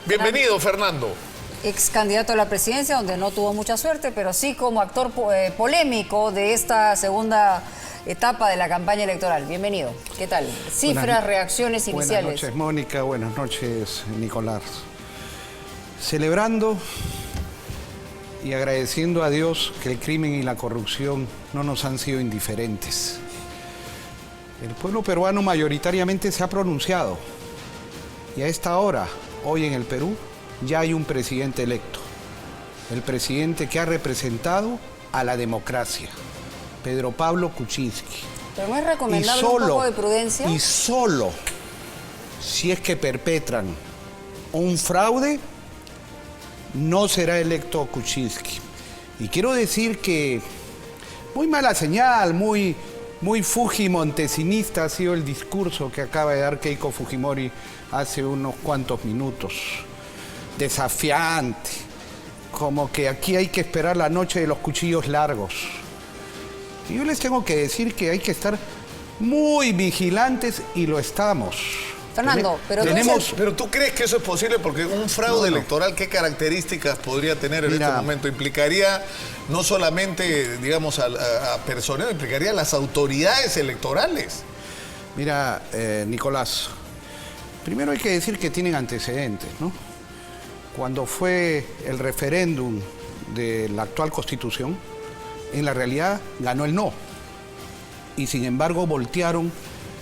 Bienvenido, Fernando. Ex candidato a la presidencia, donde no tuvo mucha suerte, pero sí como actor polémico de esta segunda etapa de la campaña electoral. Bienvenido. ¿Qué tal? Cifras, reacciones iniciales. Buenas noches, Mónica. Buenas noches, Nicolás. Celebrando y agradeciendo a Dios que el crimen y la corrupción no nos han sido indiferentes. El pueblo peruano mayoritariamente se ha pronunciado y a esta hora, hoy en el Perú, ya hay un presidente electo. El presidente que ha representado a la democracia, Pedro Pablo Kuczynski. Pero no es recomendable un poco de prudencia. Y solo si es que perpetran un fraude, no será electo Kuczynski. Y quiero decir que muy mala señal, muy fujimontesinista ha sido el discurso que acaba de dar Keiko Fujimori hace unos cuantos minutos. Desafiante, como que aquí hay que esperar la noche de los cuchillos largos. Y yo les tengo que decir que hay que estar muy vigilantes y lo estamos. Fernando, pero ¿tú crees que eso es posible? Porque un fraude electoral, ¿qué características podría tener en este momento? ¿Implicaría no solamente, digamos, a personas, implicaría a las autoridades electorales? Mira, Nicolás, primero hay que decir que tienen antecedentes, ¿no? Cuando fue el referéndum de la actual Constitución, en la realidad ganó el no. Y sin embargo voltearon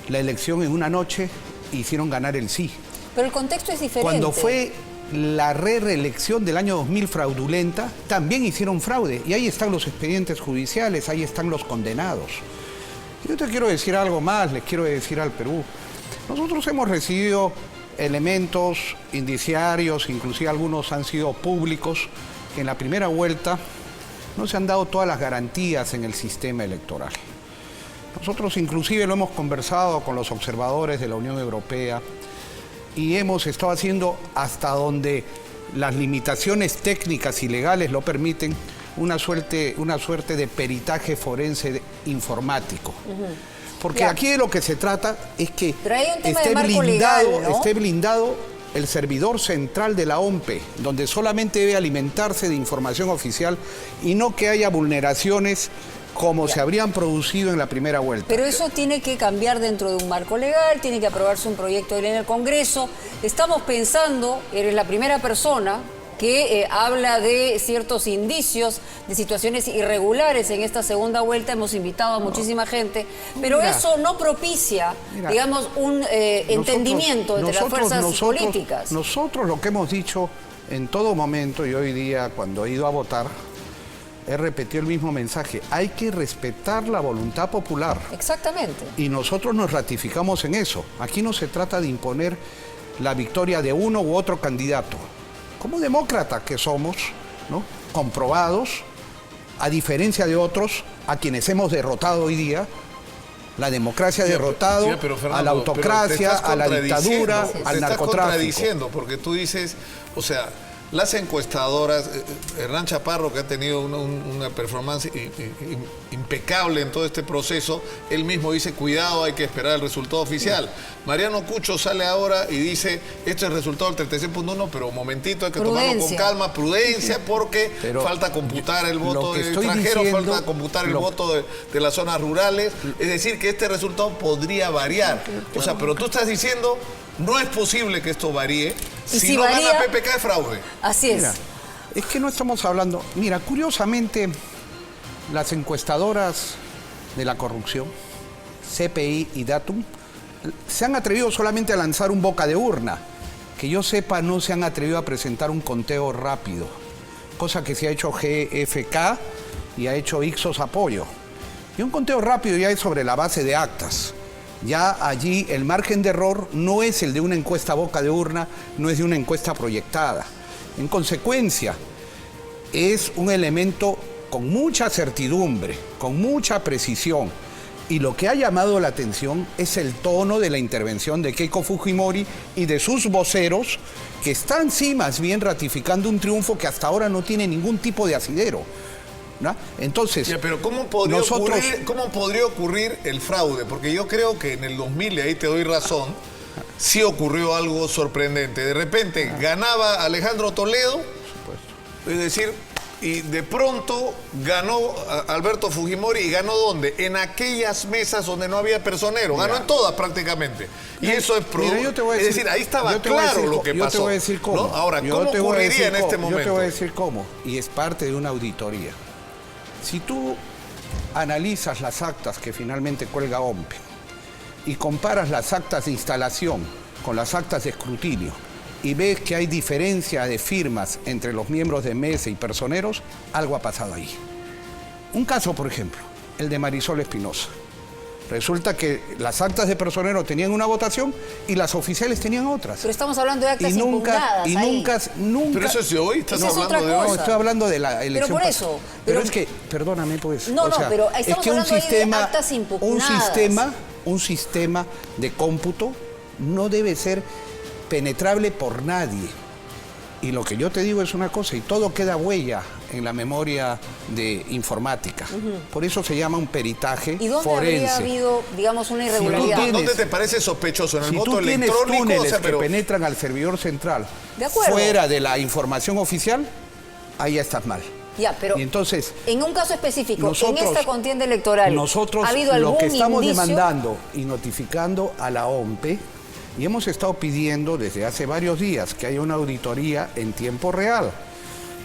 la elección en una noche e hicieron ganar el sí. Pero el contexto es diferente. Cuando fue la reelección del año 2000 fraudulenta, también hicieron fraude. Y ahí están los expedientes judiciales, ahí están los condenados. Yo te quiero decir algo más, les quiero decir al Perú. Nosotros hemos recibido elementos indiciarios, inclusive algunos han sido públicos, que en la primera vuelta no se han dado todas las garantías en el sistema electoral. Nosotros inclusive lo hemos conversado con los observadores de la Unión Europea y hemos estado haciendo hasta donde las limitaciones técnicas y legales lo permiten, una suerte de peritaje forense informático. Porque aquí de lo que se trata es que esté blindado el servidor central de la OMPE, donde solamente debe alimentarse de información oficial y no que haya vulneraciones como se habrían producido en la primera vuelta. Pero eso tiene que cambiar dentro de un marco legal, tiene que aprobarse un proyecto de ley en el Congreso. Estamos pensando, eres la primera persona que habla de ciertos indicios de situaciones irregulares en esta segunda vuelta. Hemos invitado a muchísima gente, pero eso no propicia, digamos, un entendimiento entre las fuerzas políticas. Nosotros lo que hemos dicho en todo momento, y hoy día cuando he ido a votar, he repetido el mismo mensaje: hay que respetar la voluntad popular. Exactamente. Y nosotros nos ratificamos en eso. Aquí no se trata de imponer la victoria de uno u otro candidato. Como demócratas que somos, ¿no?, comprobados, a diferencia de otros a quienes hemos derrotado hoy día, la democracia ha derrotado Fernando, a la autocracia, a la dictadura, al narcotráfico. Te estás contradiciendo, porque tú dices, o sea, las encuestadoras, Hernán Chaparro, que ha tenido una performance impecable en todo este proceso, él mismo dice, cuidado, hay que esperar el resultado oficial. Mariano Cucho sale ahora y dice, este es el resultado del 36.1, pero un momentito, hay que tomarlo con calma, prudencia, porque falta computar el voto de extranjeros, falta computar el voto de las zonas rurales. Es decir, que este resultado podría variar. O sea, pero tú estás diciendo, no es posible que esto varíe. Si no gana PPK es fraude. Así es. Mira, es que no estamos hablando... Mira, curiosamente, las encuestadoras de la corrupción, CPI y Datum, se han atrevido solamente a lanzar un boca de urna. Que yo sepa, no se han atrevido a presentar un conteo rápido, cosa que se ha hecho GFK y ha hecho Ixos Apoyo. Y un conteo rápido ya es sobre la base de actas. Ya allí el margen de error no es el de una encuesta boca de urna, no es de una encuesta proyectada. En consecuencia, es un elemento con mucha certidumbre, con mucha precisión. Y lo que ha llamado la atención es el tono de la intervención de Keiko Fujimori y de sus voceros, que están sí más bien ratificando un triunfo que hasta ahora no tiene ningún tipo de asidero, ¿no? Entonces, pero ¿cómo podría ocurrir el fraude? Porque yo creo que en el 2000, y ahí te doy razón, sí ocurrió algo sorprendente. De repente ganaba Alejandro Toledo, es decir, y de pronto ganó Alberto Fujimori. ¿Y ganó dónde? En aquellas mesas donde no había personero. Ganó en todas prácticamente. Y eso es es decir, ahí estaba claro lo que pasó. Yo te voy a decir cómo. ¿No? Ahora, ¿cómo ocurriría en este momento? Yo te voy a decir cómo. Y es parte de una auditoría. Si tú analizas las actas que finalmente cuelga OMPE y comparas las actas de instalación con las actas de escrutinio y ves que hay diferencia de firmas entre los miembros de mesa y personeros, algo ha pasado ahí. Un caso, por ejemplo, el de Marisol Espinosa. Resulta que las actas de personero tenían una votación y las oficiales tenían otras. Pero estamos hablando de actas impugnadas nunca... Pero eso es de hoy, estás hablando de hoy. No, estoy hablando de la elección. Pero por eso... Pero es que, perdóname pues... No, pero estamos hablando de actas impugnadas. Un sistema de cómputo no debe ser penetrable por nadie. Y lo que yo te digo es una cosa, y todo queda huella en la memoria de informática. Por eso se llama un peritaje forense. ¿Y dónde habría habido, digamos, una irregularidad? ¿Dónde te parece sospechoso? ¿En el voto electrónico? Si tú tienes túneles que penetran al servidor central fuera de la información oficial, ahí ya estás mal. Ya, pero y entonces, en un caso específico, en esta contienda electoral, ¿ha habido algún lo que estamos indicio? demandando y notificando a la OMPE, y hemos estado pidiendo desde hace varios días que haya una auditoría en tiempo real.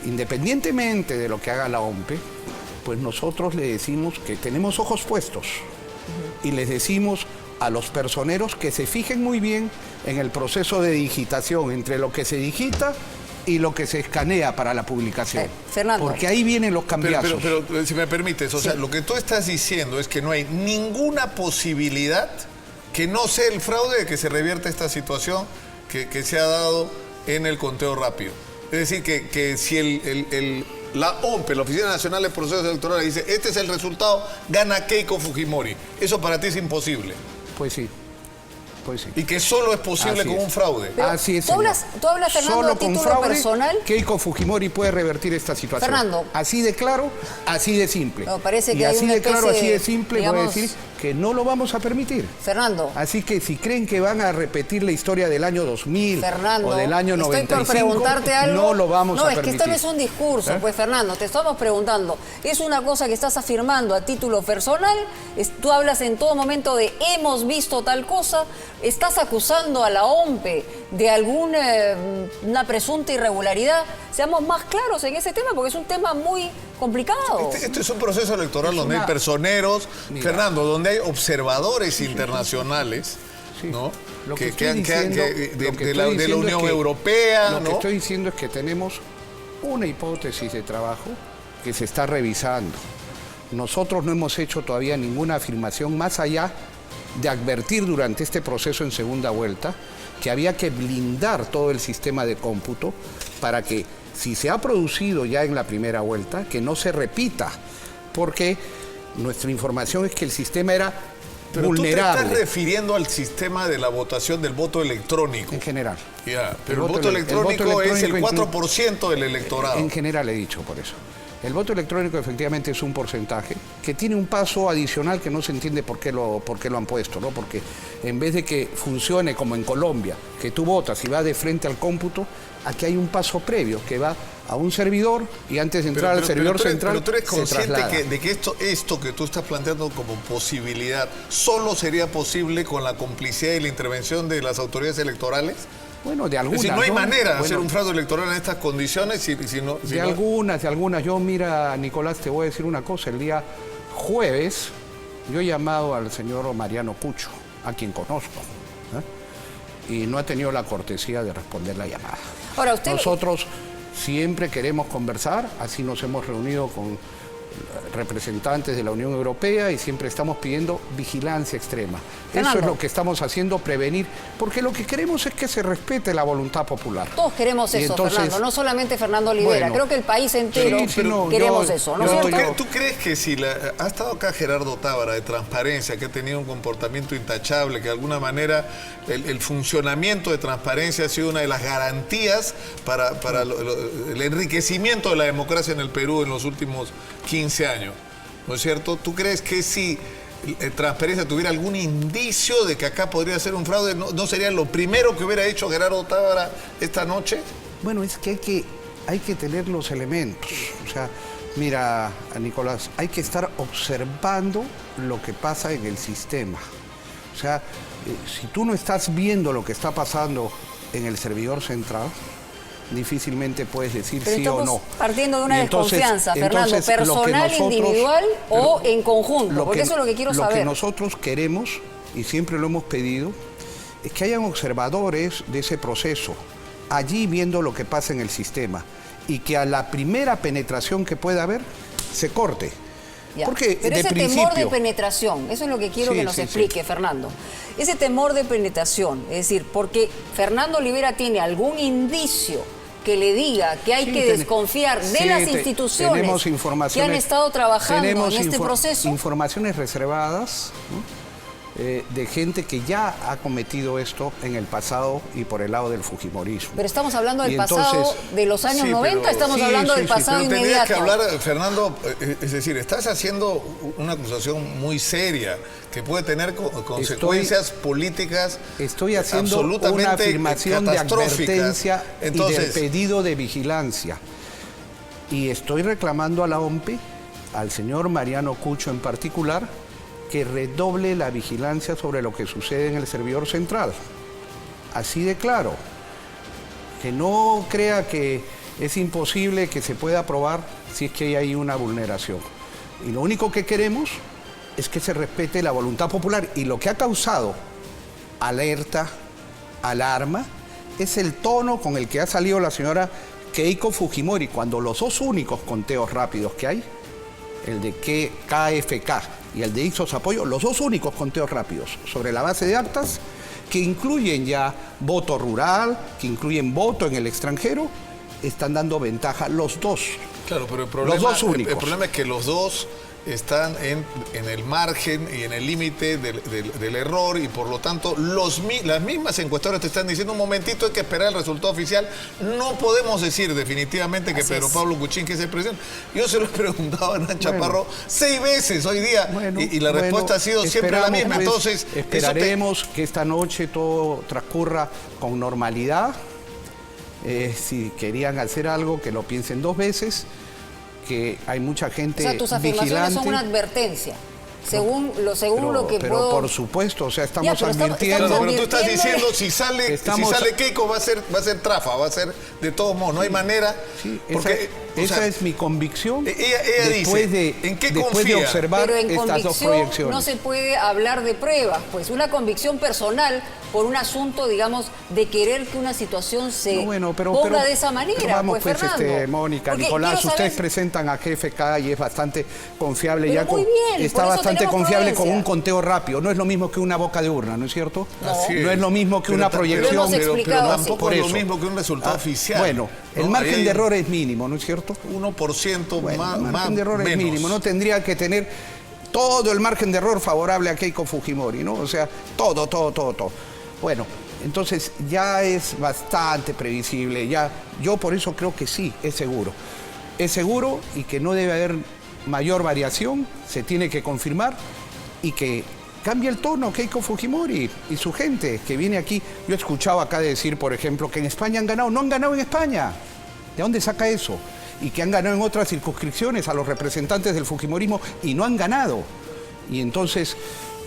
Independientemente de lo que haga la OMPE, pues nosotros le decimos que tenemos ojos puestos y les decimos a los personeros que se fijen muy bien en el proceso de digitación entre lo que se digita y lo que se escanea para la publicación. Fernando. Porque ahí vienen los cambiazos. Pero si me permites, o sea, lo que tú estás diciendo es que no hay ninguna posibilidad que no sea el fraude de que se revierta esta situación que se ha dado en el conteo rápido. Es decir, que si la OMPE, la Oficina Nacional de Procesos Electorales, dice, este es el resultado, gana Keiko Fujimori. Eso para ti es imposible. Pues sí. Pues sí. Y que solo es posible con un fraude. Pero así es. ¿Tú hablas, Fernando, solo a título con fraude, personal? Keiko Fujimori puede revertir esta situación. Fernando. Así de claro, así de simple. No, parece que y hay así una de claro, especie así de simple, digamos, voy a decir que no lo vamos a permitir. Fernando. Así que si creen que van a repetir la historia del año 2000 Fernando, o del año 95, estoy por preguntarte algo. no lo vamos a permitir. No, es que esto no es un discurso, pues Fernando, te estamos preguntando. ¿Es una cosa que estás afirmando a título personal? Tú hablas en todo momento de hemos visto tal cosa. ¿Estás acusando a la OMPE de alguna una presunta irregularidad? Seamos más claros en ese tema porque es un tema muy complicado. Este es un proceso electoral donde hay personeros, Fernando, donde hay observadores internacionales, ¿no? De la Unión Europea. Lo que estoy diciendo es que tenemos una hipótesis de trabajo que se está revisando. Nosotros no hemos hecho todavía ninguna afirmación más allá de advertir durante este proceso en segunda vuelta que había que blindar todo el sistema de cómputo para que, si se ha producido ya en la primera vuelta, que no se repita, porque nuestra información es que el sistema era vulnerable. Tú te estás refiriendo al sistema de la votación del voto electrónico. En general. Ya, pero el voto electrónico es el 4% del electorado. En general he dicho por eso. El voto electrónico efectivamente es un porcentaje que tiene un paso adicional que no se entiende por qué lo han puesto, ¿no? Porque en vez de que funcione como en Colombia, que tú votas y vas de frente al cómputo, aquí hay un paso previo que va a un servidor y antes de entrar al servidor central pero tú eres consciente se traslada. de que esto que tú estás planteando como posibilidad solo sería posible con la complicidad y la intervención de las autoridades electorales. Bueno, de algunas. Es decir, no hay manera de hacer un fraude electoral en estas condiciones. De algunas. Yo, mira, Nicolás, te voy a decir una cosa. El día jueves, yo he llamado al señor Mariano Pucho, a quien conozco, y no ha tenido la cortesía de responder la llamada. Ahora, Nosotros siempre queremos conversar, así nos hemos reunido con representantes de la Unión Europea y siempre estamos pidiendo vigilancia extrema. Fernando. Eso es lo que estamos haciendo, prevenir, porque lo que queremos es que se respete la voluntad popular. Todos queremos eso, entonces, Fernando, no solamente Fernando Olivera, creo que el país entero queremos eso, ¿no es cierto? ¿Tú crees que si ha estado acá Gerardo Tábara de Transparencia, que ha tenido un comportamiento intachable, que de alguna manera el funcionamiento de Transparencia ha sido una de las garantías para el enriquecimiento de la democracia en el Perú en los últimos 15 años, ¿no es cierto? ¿Tú crees que si Transparencia tuviera algún indicio de que acá podría ser un fraude, ¿no sería lo primero que hubiera hecho Gerardo Tábara esta noche? Bueno, es que hay que tener los elementos. O sea, mira, Nicolás, hay que estar observando lo que pasa en el sistema. O sea, si tú no estás viendo lo que está pasando en el servidor central, difícilmente puedes decir pero sí o no. Partiendo de una desconfianza, Fernando, entonces, personal, individual o en conjunto, porque eso es lo que quiero saber. Lo que nosotros queremos, y siempre lo hemos pedido, es que hayan observadores de ese proceso, allí viendo lo que pasa en el sistema, y que a la primera penetración que pueda haber, se corte. Ya. Porque pero ese temor de penetración, eso es lo que quiero que nos explique, Fernando. Ese temor de penetración, es decir, porque Fernando Olivera tiene algún indicio que le diga que hay que desconfiar de las instituciones que han estado trabajando en este proceso. Informaciones reservadas, ¿no?, de gente que ya ha cometido esto en el pasado y por el lado del fujimorismo. Pero estamos hablando del pasado de los años 90, estamos hablando del pasado pero inmediato. Tendrías que hablar, Fernando, es decir, estás haciendo una acusación muy seria que puede tener consecuencias políticas Estoy haciendo absolutamente una afirmación de advertencia y de pedido de vigilancia. Y estoy reclamando a la OMPE, al señor Mariano Cucho en particular, que redoble la vigilancia sobre lo que sucede en el servidor central. Así de claro. Que no crea que es imposible que se pueda probar si es que hay una vulneración. Y lo único que queremos es que se respete la voluntad popular. Y lo que ha causado alerta, alarma, es el tono con el que ha salido la señora Keiko Fujimori, cuando los dos únicos conteos rápidos que hay, el de KFK y el de Ixos Apoyo, los dos únicos conteos rápidos sobre la base de actas, que incluyen ya voto rural, que incluyen voto en el extranjero, están dando ventaja los dos. Claro, pero los dos únicos. El problema es que los dos están en el margen y en el límite del error, y por lo tanto las mismas encuestadoras te están diciendo: un momentito, hay que esperar el resultado oficial. No podemos decir definitivamente que Pedro Pablo Kuczynski es el presidente. Yo se lo he preguntado a Hernán Chaparro 6 veces hoy día, y la respuesta ha sido siempre la misma. Pues, entonces esperaremos que esta noche todo transcurra con normalidad. Si querían hacer algo, que lo piensen 2 veces, que hay mucha gente vigilante. O sea, tus afirmaciones son una advertencia. Según lo que pero puedo... por supuesto, o sea, estamos advirtiendo... Pero tú estás diciendo, si sale Keiko, va a ser trafa, va a ser de todos modos, no hay manera. Sí, porque, esa es mi convicción. Ella después dice, ¿en qué después confía? de observar Pero en estas dos convicción proyecciones. no se puede hablar de pruebas, pues una convicción personal por un asunto, digamos, de querer que una situación se ponga de esa manera. Pero vamos, pues, Fernando. Mónica, porque Nicolás, ustedes presentan a GFK y es bastante confiable. Pero ya muy bien, está bastante confiable con prudencia. un conteo rápido. No es lo mismo que una boca de urna, ¿no es cierto? No es lo mismo que una proyección. Pero tampoco por es lo eso. mismo que un resultado oficial. Bueno, el margen de error es mínimo, ¿no es cierto? 1% más. El margen de error es menos. mínimo. No tendría que tener todo el margen de error favorable a Keiko Fujimori, ¿no? O sea, todo. Bueno, entonces ya es bastante previsible. Yo por eso creo que sí, es seguro. Es seguro y que no debe haber mayor variación, se tiene que confirmar, y que cambie el tono Keiko Fujimori y su gente que viene aquí. Yo he escuchado acá decir, por ejemplo, que en España han ganado. No han ganado en España. ¿De dónde saca eso? Y que han ganado en otras circunscripciones a los representantes del Fujimorismo y no han ganado. Y entonces,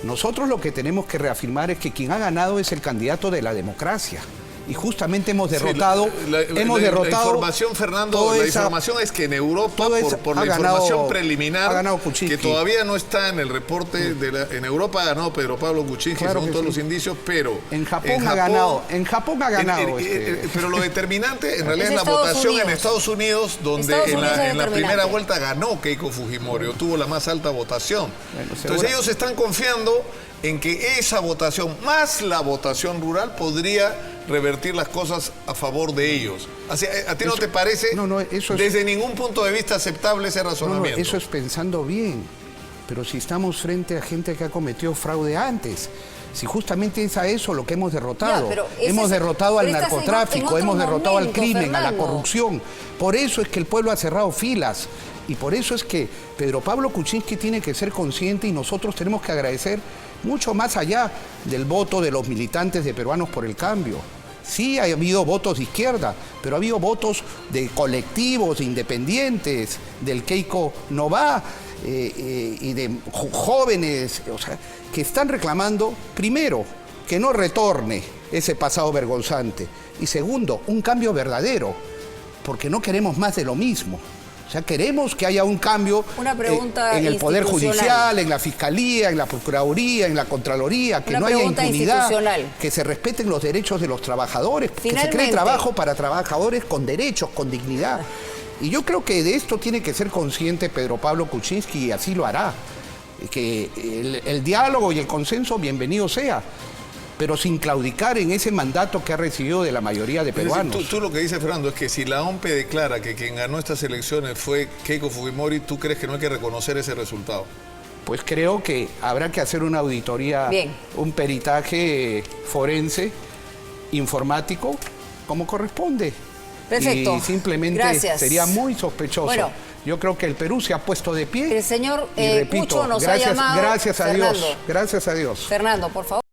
nosotros lo que tenemos que reafirmar es que quien ha ganado es el candidato de la democracia. Y justamente hemos derrotado... La información, Fernando, la información es que en Europa, por la información preliminar, que todavía no está en el reporte, en Europa ha ganado Pedro Pablo Kuczynski, según todos los indicios, pero... En Japón ha ganado. Pero lo determinante, en realidad, es la votación en Estados Unidos, donde en la primera vuelta ganó Keiko Fujimori, tuvo la más alta votación. Entonces ellos están confiando en que esa votación, más la votación rural, podría revertir las cosas a favor de ellos. ¿A ti no te parece desde ningún punto de vista aceptable ese razonamiento? Eso es pensando bien, pero si estamos frente a gente que ha cometido fraude antes, Si justamente es a eso lo que hemos derrotado. Ya, pero ese hemos es- derrotado al pero estás en narcotráfico, otro hemos derrotado al momento, crimen, a la Fernando. corrupción. Por eso es que el pueblo ha cerrado filas. Y por eso es que Pedro Pablo Kuczynski tiene que ser consciente y nosotros tenemos que agradecer mucho más allá del voto de los militantes de Peruanos por el Cambio. Sí ha habido votos de izquierda, pero ha habido votos de colectivos, de independientes, del Keiko no va, y de jóvenes, o sea, que están reclamando, primero, que no retorne ese pasado vergonzante, y segundo, un cambio verdadero, porque no queremos más de lo mismo. O sea, queremos que haya un cambio Una pregunta en el Poder institucional. Judicial, en la Fiscalía, en la Procuraduría, en la Contraloría, que Una no haya pregunta impunidad, institucional. que se respeten los derechos de los trabajadores, que se cree Finalmente. trabajo para trabajadores con derechos, con dignidad. Y yo creo que de esto tiene que ser consciente Pedro Pablo Kuczynski y así lo hará. Que el diálogo y el consenso bienvenido sea, pero sin claudicar en ese mandato que ha recibido de la mayoría de Es decir, peruanos. tú lo que dices, Fernando, es que si la OMP declara que quien ganó estas elecciones fue Keiko Fujimori, ¿tú crees que no hay que reconocer ese resultado? Pues creo que habrá que hacer una auditoría, Bien. un peritaje forense, informático, como corresponde. Perfecto. Y simplemente Gracias. sería muy sospechoso. Bueno. Yo creo que el Perú se ha puesto de pie. El señor y repito, Cucho nos gracias, ha llamado. gracias a Fernando. Dios, gracias a Dios. Fernando, por favor.